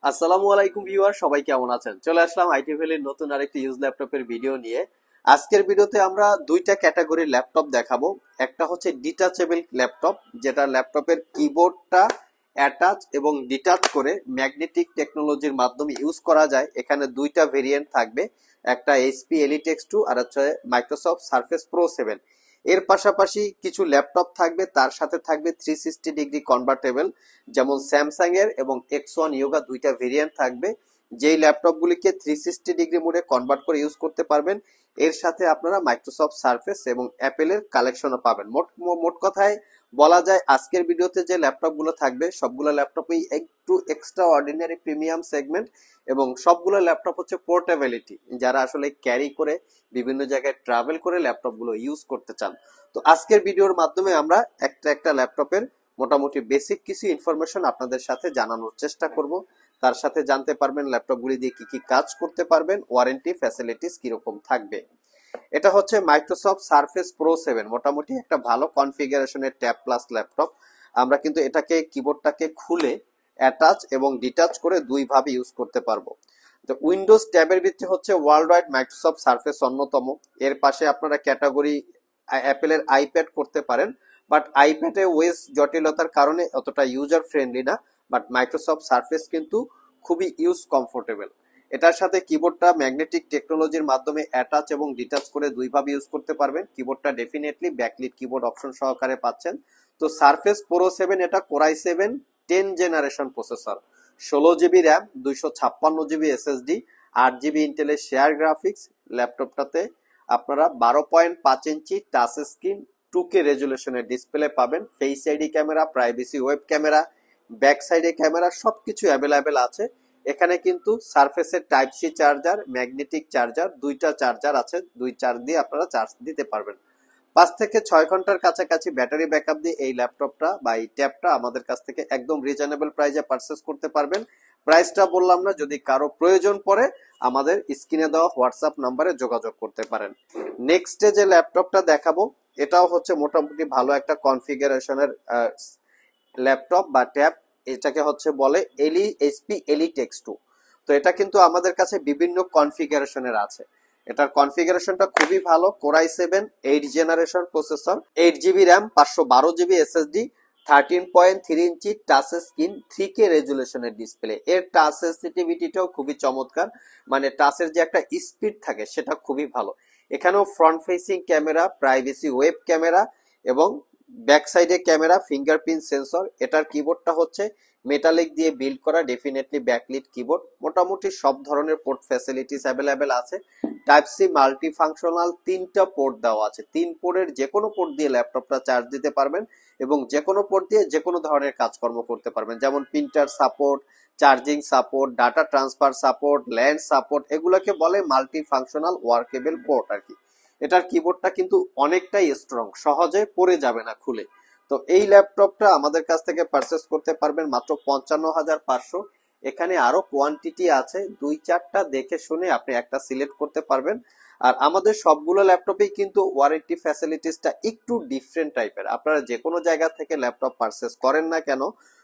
আসসালামু আলাইকুম ভিউয়ার, সবাই কেমন আছেন? চলে আসলাম আইটি ভ্যালির নতুন আরেকটি ইউজ ল্যাপটপের ভিডিও নিয়ে। আজকের ভিডিওতে আমরা দুইটা ক্যাটাগরির ল্যাপটপ দেখাবো। একটা হচ্ছে ডিটাচেবল ল্যাপটপ, যেটা ল্যাপটপের কিবোর্ডটা অ্যাটাচ এবং ডিটাচ করে ম্যাগনেটিক টেকনোলজির মাধ্যমে ইউজ করা যায়। এখানে দুইটা ভেরিয়েন্ট থাকবে, একটা এইচপি এলিটেক্স 2 আর হচ্ছে মাইক্রোসফট সারফেস প্রো 7। এর পাশাপাশি কিছু ল্যাপটপ থাকবে, তার সাথে থাকবে 360 ডিগ্রি কনভার্টেবল, যেমন স্যামসাং এর এবং X1 ইয়োগা দুইটা ভেরিয়েন্ট থাকবে, যেই ল্যাপটপগুলিকে 360 ডিগ্রি মোডে কনভার্ট করে ইউজ করতে পারবেন। এর সাথে আপনারা মাইক্রোসফট সারফেস এবং অ্যাপেলের কালেকশনও পাবেন। মোট মোট কথায় বলা যায় আজকের ভিডিওতে যে ল্যাপটপগুলো থাকবে সবগুলো ল্যাপটপই একটু এক্সট্রা অর্ডিনারি প্রিমিয়াম সেগমেন্ট, এবং সবগুলো ল্যাপটপ হচ্ছে পোর্টেবিলিটি, যারা আসলে ক্যারি করে বিভিন্ন জায়গায় ট্রাভেল করে ল্যাপটপগুলো ইউজ করতে চান। তো আজকের ভিডিওর মাধ্যমে আমরা একটা একটা ল্যাপটপের মোটামুটি বেসিক কিছু ইনফরমেশন আপনাদের সাথে জানানোর চেষ্টা করব। তার সাথে জানতে পারবেন ল্যাপটপগুলি দিয়ে কি কি কাজ করতে পারবেন, ওয়ারেন্টি ফ্যাসিলিটিস কিরকম থাকবে। এটা হচ্ছে মাইক্রোসফট সারফেস প্রো 7, মোটামুটি একটা ভালো কনফিগারেশনের ট্যাব প্লাস ল্যাপটপ। আমরা কিন্তু এটাকে কিবোর্ডটাকে খুলে অ্যাটাচ এবং ডিটাচ করে দুই ভাবে ইউজ করতে পারবো। তো উইন্ডোজ ট্যাবের ভিত্তি হচ্ছে ওয়ার্ল্ড ওয়াইড মাইক্রোসফট সারফেস অন্যতম। এর পাশে আপনারা ক্যাটাগরি অ্যাপেলের আইপ্যাড করতে পারেন, বাট আইপ্যাডে ওয়েস জটিলতার কারণে অতটা ইউজার ফ্রেন্ডলি না। বাট মাইক্রোসফট সারফেস কিন্তু খুবই ইউজ কমফোর্টেবল। এটার সাথে কিবোর্ডটা ম্যাগনেটিক টেকনোলজির মাধ্যমে অ্যাটাচ এবং ডিটাচ করে দুইভাবে ইউজ করতে পারবেন। কিবোর্ডটা ডেফিনেটলি ব্যাকলিট কিবোর্ড অপশন সহকারে পাচ্ছেন। তো সারফেস প্রো 7 এটা core i 7 10 generation processor, 16 GB RAM, 256 GB SSD, 8 GB ইন্টেলের শেয়ার গ্রাফিক্স। ল্যাপটপটাতে আপনারা 12.5 ইঞ্চি টাচ স্ক্রিন 2K রেজুলেশনের ডিসপ্লে পাবেন। Face ID camera, privacy web camera, back সাইডে ক্যামেরা সবকিছু অ্যাভেলেবেল আছে। এখানে কিন্তু সারফেসের type C charger, magnetic charger, দুইটা চার্জার আছে, দুই চার্জ দিয়ে আপনারা চার্জ দিতে পারবেন। 5 থেকে 6 ঘন্টার কাছাকাছি ব্যাটারি ব্যাকআপ দিয়ে এই ল্যাপটপটা বা এই ট্যাবটা আমাদের কাছ থেকে একদম রিজনেবল প্রাইসে পারচেস করতে পারবেন। প্রাইসটা বললাম না, যদি কারো প্রয়োজন পড়ে আমাদের স্ক্রিনে দেওয়া হোয়াটসঅ্যাপ নাম্বারে যোগাযোগ করতে পারেন। নেক্সটে যে ল্যাপটপটা দেখাবো এটাও হচ্ছে মোটামুটি ভালো একটা কনফিগারেশনের ল্যাপটপ বা ট্যাব। এটাকে হচ্ছে বলে এইচপি এলিটেক্স 2। তো এটা কিন্তু আমাদের কাছে বিভিন্ন কনফিগারেশনের আছে। এটার কনফিগারেশনটা খুবই ভালো, core i 7 8 generation processor, 8 GB RAM, 512 GB SSD, 13.3 inch touch screen, 3K রেজুলেশনের ডিসপ্লে। এর টাচ সেন্সিটিভিটিটাও খুবই চমৎকার, মানে টাচের যে একটা স্পিড থাকে সেটা খুবই ভালো। এখানেও front facing camera, privacy web camera এবং ব্যাক সাইডে ক্যামেরা, ফিঙ্গারপ্রিন্ট সেন্সর। এটার কিবোর্ডটা হচ্ছে মেটালিক দিয়ে বিল্ড করা, ডেফিনেটলি ব্যাকলিট কিবোর্ড। মোটামুটি সব ধরনের পোর্ট ফ্যাসিলিটিস অ্যাভেলেবেল আছে। টাইপ সি মাল্টি ফাংশনাল 3টা পোর্ট দেওয়া আছে, 3 পোর্টের যে কোনো পোর্ট দিয়ে ল্যাপটপটা চার্জ দিতে পারবেন এবং যে কোনো পোর্ট দিয়ে যে কোনো ধরনের কাজকর্ম করতে পারবেন, যেমন printer support, charging support, data transfer support, land support. এগুলোকে বলে মাল্টি ফাংশনাল ওয়ার্কেবল পোর্ট আর কি। এটার কিবোর্ডটা কিন্তু অনেকটাই স্ট্রং, সহজে পড়ে যাবে না খুলে। তো এই ল্যাপটপটা আমাদের কাছ থেকে পারচেস করতে পারবেন মাত্র 55,500। এখানে আরো কোয়ান্টিটি আছে, 2-4টা দেখে শুনে আপনি একটা সিলেক্ট করতে পারবেন। আর আমাদের সবগুলো ল্যাপটপেই কিন্তু ওয়ারেন্টি ফ্যাসিলিটিসটা একটু ডিফারেন্ট টাইপের। আপনারা যে কোনো জায়গা থেকে ল্যাপটপ পারচেস করেন না কেন,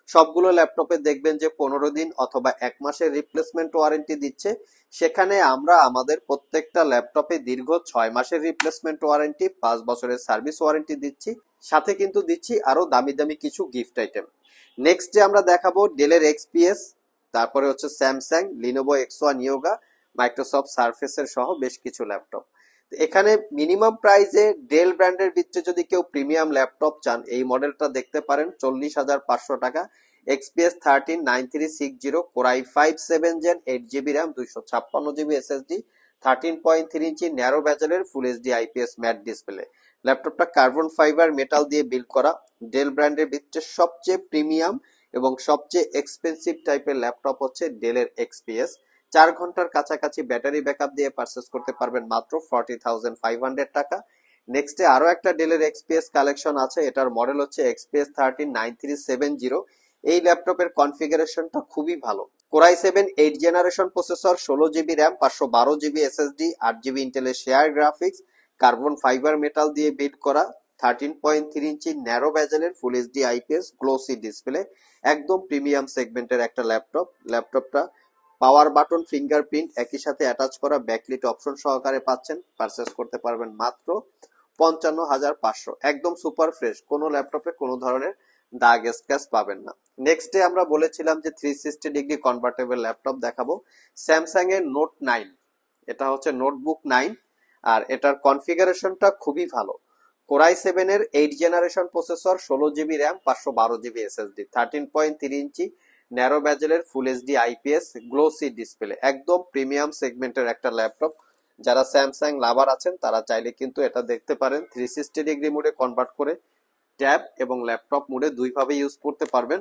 সবগুলো ল্যাপটপে দেখবেন যে 15 দিন অথবা 1 মাসের রিপ্লেসমেন্ট ওয়ারেন্টি দিচ্ছে। সেখানে আমরা আমাদের প্রত্যেকটা ল্যাপটপে দীর্ঘ 6 মাসের রিপ্লেসমেন্ট ওয়ারেন্টি, 5 বছরের সার্ভিস ওয়ারেন্টি দিচ্ছি। সাথে কিন্তু দিচ্ছি আরো দামি দামি কিছু গিফট আইটেম। নেক্সট যে আমরা দেখাবো ডেলের এক্সপিএস, তারপরে হচ্ছে Samsung, Lenovo X1 yoga, Microsoft সারফেসের সহ বেশ কিছু ল্যাপটপ। এখানে মিনিমাম প্রাইসে ডেল ব্র্যান্ডের ভিতরে যদি কেউ প্রিমিয়াম ল্যাপটপ চান, এই মডেলটা দেখতে পারেন 40,500 টাকা। XPS 139360, core i 5 7 gen, 8 GB RAM, 256 GB SSD, 13.3 inch narrow ব্যাজেলের full HD IPS matte display. ল্যাপটপটা কার্বন ফাইবার মেটাল দিয়ে বিল্ড করা। ডেল ব্র্যান্ডের ভিতরে সবচেয়ে প্রিমিয়াম এবং সবচেয়ে এক্সপেন্সিভ টাইপের ল্যাপটপ হচ্ছে ডেলের এক্সপিএস। 4 ঘন্টার কাছাকাছি ব্যাটারি ব্যাকআপ দিয়ে পারচেস করতে পারবেন মাত্র 40,500 টাকা। নেক্সটে আরো একটা ডেলের এক্সপিএস কালেকশন আছে, এটার মডেল হচ্ছে এক্সপিএস 139370। এই ল্যাপটপের কনফিগারেশনটা খুবই ভালো। Core i 7 8 generation processor, 16 GB RAM, 512 GB SSD, 8 GB ইন্টেলের share graphics, carbon fibre metal দিয়ে বিল্ড করা, 13.3 ইঞ্চি ন্যারো বেজেলের full HD IPS glossy display, একদম প্রিমিয়াম সেগমেন্টের একটা ল্যাপটপটা পাওয়ার বাটন, ফিঙ্গারপ্রিন্ট একই সাথে অ্যাটাচ করা ব্যাকলিট অপশন সহকারে পাচ্ছেন। পারচেস করতে পারবেন মাত্র 55,500। একদম সুপার ফ্রেশ, কোনো ল্যাপটপে কোনো ধরনের দাগ স্ক্র্যাচ পাবেন না। নেক্সট ডে আমরা বলেছিলাম যে 360 ডিগ্রি কনভার্টেবল ল্যাপটপ দেখাবো, স্যামসাং এর নোট 9। এটা হচ্ছে নোটবুক 9, আর এটার কনফিগারেশনটা খুবই ভালো। কোরাই 7 এর 8 generation processor, 16 GB RAM, 512 GB SSD, 13.3 inch narrow ব্যাজেলের full HD IPS glossy display, একদম প্রিমিয়াম সেগমেন্টের একটা ল্যাপটপ। যারা স্যামসাং লাভার আছেন তারা চাইলে কিন্তু এটা দেখতে পারেন। 360 ডিগ্রি মোডে কনভার্ট করে ট্যাব এবং ল্যাপটপ মোডে দুইভাবে ইউজ করতে পারবেন।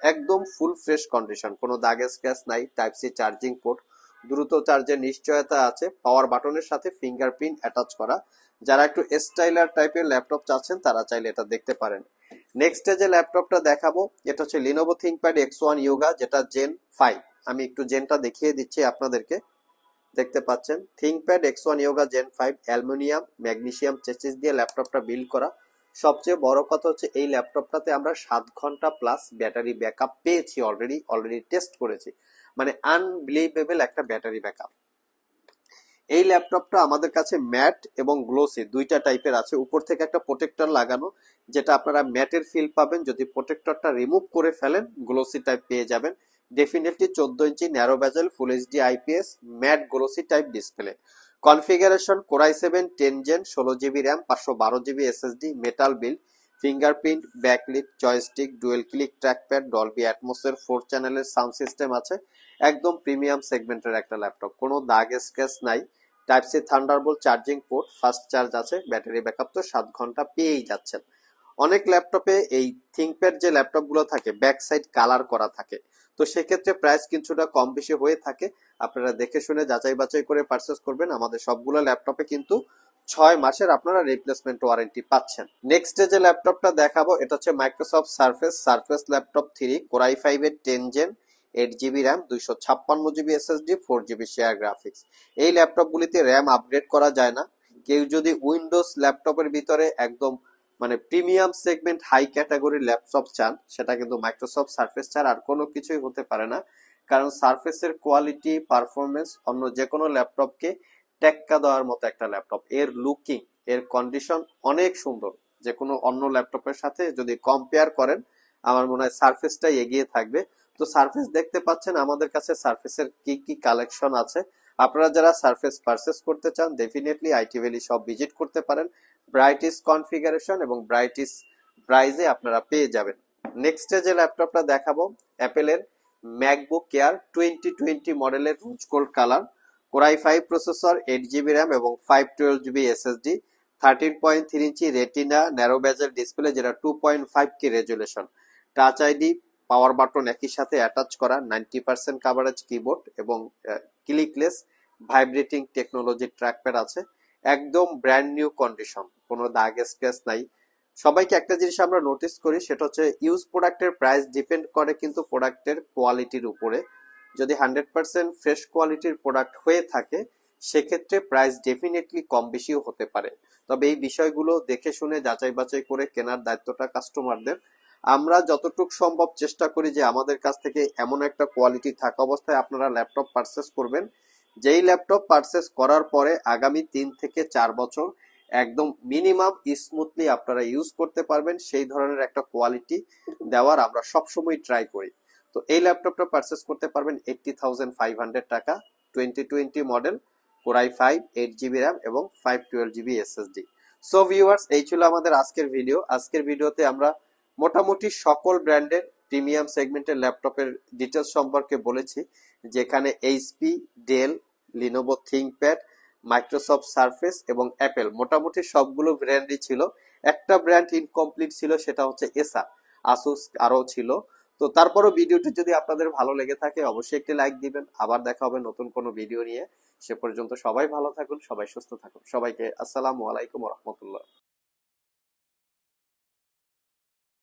একদম ফুল ফ্রেশ কন্ডিশন, কোনো দাগ স্ক্র্যাচ নাই। টাইপ সি চার্জিং পোর্ট, দ্রুত চার্জের নিশ্চয়তা আছে, পাওয়ার বাটনের সাথে ফিঙ্গারপ্রিন্ট অ্যাটাচ করা। যারা একটু স্টাইলার টাইপের ল্যাপটপ চাচ্ছেন তারা চাইলে এটা দেখতে পারেন। নেক্সট যে ল্যাপটপটা দেখাবো এটা হচ্ছে লিনোভো থিংকপ্যাড X1 ইয়োগা, যেটা জেন 5। আমি একটু জেনটা দেখিয়ে দিচ্ছি আপনাদেরকে। দেখতে পাচ্ছেন ThinkPad X1 Yoga gen 5, aluminium magnesium chassis দিয়ে ল্যাপটপটা বিল্ড করা। সবচেয়ে বড় কথা হচ্ছে এই ল্যাপটপটাতে আমরা 7 ঘন্টা প্লাস ব্যাটারি ব্যাকআপ পেয়েছি, অলরেডি টেস্ট করেছি, মানে আনবিলিভেবল একটা ব্যাটারি ব্যাকআপ। এই ল্যাপটপটা আমাদের কাছে ম্যাট এবং গ্লোসি দুইটা টাইপের আছে। উপর থেকে একটা প্রোটেক্টর লাগানো, যেটা আপনারা ম্যাটের ফিল পাবেন। যদি প্রোটেক্টরটা রিমুভ করে ফেলেন গ্লোসি টাইপ পেয়ে যাবেন। Definitely 14 inch narrow bezel full HD IPS matte glossy type display. Configuration core i 7 10 gen, 16 GB RAM, 512 GB SSD, metal build, fingerprint, backlit, joystick, dual click trackpad, Dolby অ্যাটমসের 4 চ্যানেলের sound system আছে। একদম premium সেগমেন্টের একটা laptop, কোনো দাগ scratch নাই। Type C Thunderbolt charging port, fast charge আছে, ব্যাটারি ব্যাকআপ তো 7 ঘন্টা পেয়েই যাচ্ছেন। অনেক ল্যাপটপে এই থিংকপ্যাড যে ল্যাপটপ গুলো থাকে ব্যাক সাইড কালার করা থাকে, তো সেক্ষেত্রে প্রাইস কিছুটা কম বেশি হয়ে থাকে। আপনারা দেখে শুনে যাচাই বাছাই করে পারচেস করবেন। আমাদের সবগুলো ল্যাপটপে কিন্তু 6 মাসের আপনারা রিপ্লেসমেন্ট ওয়ারেন্টি পাচ্ছেন। নেক্সট যে ল্যাপটপটা দেখাবো এটা হচ্ছে মাইক্রোসফট সারফেস ল্যাপটপ 3 কোরাই 5 এর 10 gen, 8 GB RAM, 256 GB SSD, 4 GB share graphics. এই ল্যাপটপগুলিতে র্যাম আপগ্রেড করা যায় না। কেউ যদি উইন্ডোজ ল্যাপটপের ভিতরে একদম মানে প্রিমিয়াম সেগমেন্ট হাই ক্যাটাগরির ল্যাপটপ চান, সেটা কিন্তু মাইক্রোসফট সারফেস ছাড়া আর কোনো কিছুই হতে পারে না। কারণ সারফেসের কোয়ালিটি পারফরমেন্স অন্য যে কোনো ল্যাপটপকে টেক্কা দেওয়ার মতো একটা ল্যাপটপ। এর লুকিং, এর কন্ডিশন অনেক সুন্দর। যে কোনো অন্য ল্যাপটপের সাথে যদি কম্পেয়ার করেন আমার মনে হয় সারফেসটাই এগিয়ে থাকবে। তো সারফেস দেখতে পাচ্ছেন আমাদের কাছে সারফেসের কি কি কালেকশন আছে। আপনারা যারা সারফেস পারচেস করতে চান definitely IT valley shop visit করতে পারেন। ব্রাইটিস কনফিগারেশন এবং ব্রাইটিস প্রাইজে আপনারা পেয়ে যাবেন। নেক্সট যে ল্যাপটপটা দেখাবো অ্যাপেলের ম্যাকবুক এয়ার 2020 মডেলের rose gold colour, core i 5 processor, 8 GB RAM এবং 512 জিবি এসএসডি, 13.3 ইঞ্চি রেটিনা ন্যারো বেজেল ডিসপ্লে, যেটা 2.5K resolution, touch ID, power button একই সাথে অ্যাটাচ করা, 90% কাভারেজ কিবোর্ড এবং ক্লিকলেস ভাইব্রেটিং টেকনোলজি ট্র্যাকপ্যাড আছে। একদম ব্র্যান্ড নিউ কন্ডিশন, কোনো দাগ স্ক্র্যাচ নাই। সবাইকে একটা জিনিস আমরা নোটিস করি, সেটা হচ্ছে ইউজ প্রোডাক্টের প্রাইস ডিপেন্ড করে কিন্তু প্রোডাক্টের কোয়ালিটির উপরে। যদি 100% ফ্রেশ কোয়ালিটির প্রোডাক্ট হয়ে থাকে সেক্ষেত্রে প্রাইস ডেফিনেটলি কম বেশিও হতে পারে। তবে এই বিষয়গুলো দেখে শুনে যাচাই বাছাই করে কেনার দায়িত্বটা কাস্টমারদের। আমরা যতটুকু সম্ভব চেষ্টা করি যে আমাদের কাছ থেকে এমন একটা কোয়ালিটি থাকা অবস্থায় আপনারা ল্যাপটপ পারচেস করবেন, যেই ল্যাপটপ পারচেস করার পরে আগামী 3 থেকে 4 বছর একদম মিনিমাম স্মুথলি আপনারা ইউজ করতে পারবেন, সেই ধরনের একটা কোয়ালিটি দেওয়ার আমরা সবসময় ট্রাই করি। তো এই ল্যাপটপটা পারচেস করতে পারবেন 80,500 টাকা, 2020 মডেল, কোরাই 5, 8 জিবি র্যাম এবং 512 জিবি এসএসডি। সো ভিউয়ার্স, এই ছিল আমাদের আজকের ভিডিও। আজকের ভিডিওতে আমরা মোটামুটি সকল ব্র্যান্ডের প্রিমিয়াম সেগমেন্টের ল্যাপটপের ডিটেলস সম্পর্কে বলেছি, যেখানে HP, Dell, Lenovo ThinkPad, Microsoft Surface এবং অ্যাপেল মোটামুটি সবগুলো ব্র্যান্ডই ছিল। একটা ব্র্যান্ড ইনকমপ্লিট ছিল, সেটা হচ্ছে এসা, আসুস আরও ছিল। তো তারপরও ভিডিওটি যদি আপনাদের ভালো লেগে থাকে অবশ্যই একটি লাইক দিবেন। আবার দেখা হবে নতুন কোনো ভিডিও নিয়ে। সে পর্যন্ত সবাই ভালো থাকুন, সবাই সুস্থ থাকুন। সবাইকে আসসালামু আলাইকুম ওয়া রাহমাতুল্লাহ।